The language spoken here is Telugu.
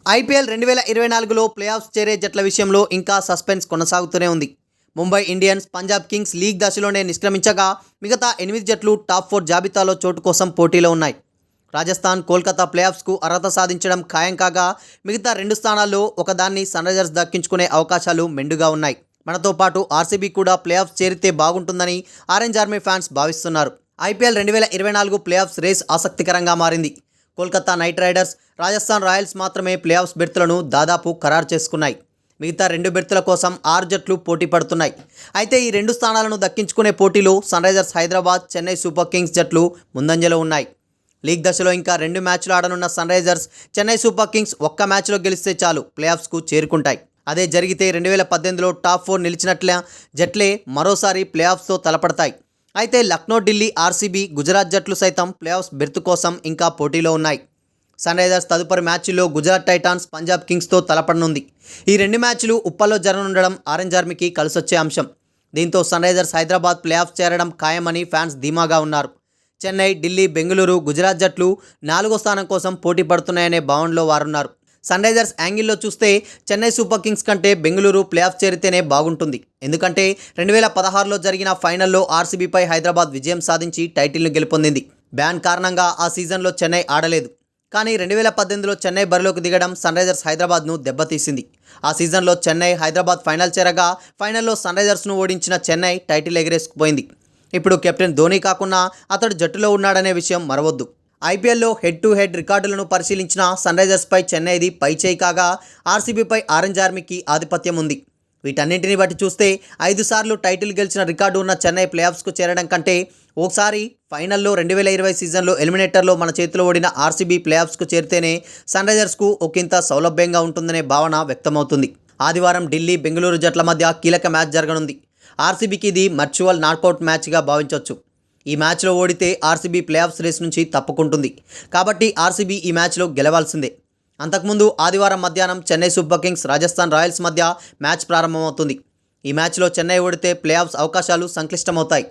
ఐపీఎల్ 2024లో ప్లేఆఫ్స్ చేరే జట్ల విషయంలో ఇంకా సస్పెన్స్ కొనసాగుతూనే ఉంది. Mumbai Indians, Punjab Kings league దశలోనే నిష్క్రమించగా మిగతా 8 జట్లు టాప్ 4 జాబితాలో చోటు కోసం పోటీలో ఉన్నాయి. రాజస్థాన్, కోల్కతా ప్లేఆఫ్స్కు అర్హత సాధించడం ఖాయం కాగా మిగతా 2 స్థానాల్లో ఒకదాన్ని సన్రైజర్స్ దక్కించుకునే అవకాశాలు మెండుగా ఉన్నాయి. మనతో పాటు ఆర్సీబీ కూడా ప్లేఆఫ్స్ చేరితే బాగుంటుందని ఆరెంజ్ ఆర్మీ ఫ్యాన్స్ భావిస్తున్నారు. ఐపీఎల్ 2024 ప్లేఆఫ్స్ రేస్ ఆసక్తికరంగా మారింది. Kolkata night riders, Rajasthan Royals మాత్రమే ప్లేఆఫ్స్ బెర్తులను దాదాపు ఖరారు చేసుకున్నాయి. మిగతా 2 బెర్తుల కోసం 6 జట్లు పోటీ పడుతున్నాయి. అయితే ఈ 2 స్థానాలను దక్కించుకునే పోటీలో Sunrisers Hyderabad, Chennai super Kings జట్లు ముందంజలో ఉన్నాయి. లీగ్ దశలో ఇంకా 2 మ్యాచ్లు ఆడనున్న సన్రైజర్స్, చెన్నై సూపర్ కింగ్స్ ఒక్క మ్యాచ్లో గెలిస్తే చాలు ప్లేఆఫ్స్కు చేరుకుంటాయి. అదే జరిగితే 2018లో టాప్ 4 నిలిచినట్ల జట్లే మరోసారి ప్లేఆఫ్స్తో తలపడతాయి. అయితే లక్నో, ఢిల్లీ, ఆర్సీబీ, గుజరాత్ జట్లు సైతం ప్లేఆఫ్స్ బెర్తు కోసం ఇంకా పోటీలో ఉన్నాయి. సన్రైజర్స్ తదుపరి మ్యాచ్లో గుజరాత్ టైటాన్స్, పంజాబ్ కింగ్స్తో తలపడనుంది. ఈ 2 మ్యాచ్లు ఉప్పల్లో జరగనుండడం ఆరెంజ్ ఆర్మీకి కలిసొచ్చే అంశం. దీంతో సన్రైజర్స్ హైదరాబాద్ ప్లేఆఫ్స్ చేరడం ఖాయమని ఫ్యాన్స్ ధీమాగా ఉన్నారు. చెన్నై, ఢిల్లీ, బెంగళూరు, గుజరాత్ జట్లు 4వ స్థానం కోసం పోటీ పడుతున్నాయనే భావనలో వారున్నారు. సన్రైజర్స్ యాంగిల్లో చూస్తే చెన్నై సూపర్ కింగ్స్ కంటే బెంగళూరు ప్లేఆఫ్ చేరితేనే బాగుంటుంది. ఎందుకంటే 2016లో జరిగిన ఫైనల్లో ఆర్సీబీపై హైదరాబాద్ విజయం సాధించి టైటిల్ను గెలుపొందింది. బ్యాన్ కారణంగా ఆ సీజన్లో చెన్నై ఆడలేదు. కానీ 2018లో చెన్నై బరిలోకి దిగడం సన్రైజర్స్ హైదరాబాద్ను దెబ్బతీసింది. ఆ సీజన్లో చెన్నై, హైదరాబాద్ ఫైనల్ చేరగా ఫైనల్లో సన్రైజర్స్ను ఓడించిన చెన్నై టైటిల్ ఎగరేసుకుపోయింది. ఇప్పుడు కెప్టెన్ ధోనీ కాకుండా అతడు జట్టులో ఉన్నాడనే విషయం మరవద్దు. ఐపీఎల్లో హెడ్ టు హెడ్ రికార్డులను పరిశీలించిన సన్రైజర్స్పై చెన్నైది పైచేయి కాగా ఆర్సీబీపై ఆరెంజ్ ఆర్మీకి ఆధిపత్యం ఉంది. వీటన్నింటిని బట్టి చూస్తే 5 సార్లు టైటిల్ గెలిచిన రికార్డు ఉన్న చెన్నై ప్లేఆఫ్స్కు చేరడం కంటే ఒకసారి ఫైనల్లో 2020 సీజన్లో ఎలిమినేటర్లో మన చేతిలో ఓడిన ఆర్సీబీ ప్లేఆఫ్స్కు చేరితేనే సన్రైజర్స్కు ఒకంత సౌలభ్యంగా ఉంటుందనే భావన వ్యక్తమవుతుంది. ఆదివారం ఢిల్లీ, బెంగళూరు జట్ల మధ్య కీలక మ్యాచ్ జరగనుంది. ఆర్సీబీకి ఇది వర్చువల్ నాకౌట్ మ్యాచ్గా భావించవచ్చు. ఈ మ్యాచ్లో ఓడితే ఆర్సీబీ ప్లేఆఫ్స్ రేస్ నుంచి తప్పుకుంటుంది. కాబట్టి ఆర్సీబీ ఈ మ్యాచ్లో గెలవాల్సిందే. అంతకుముందు ఆదివారం మధ్యాహ్నం Chennai super Kings, Rajasthan Royals మధ్య మ్యాచ్ ప్రారంభమవుతుంది. ఈ మ్యాచ్లో చెన్నై ఓడితే ప్లేఆఫ్స్ అవకాశాలు సంక్లిష్టమవుతాయి.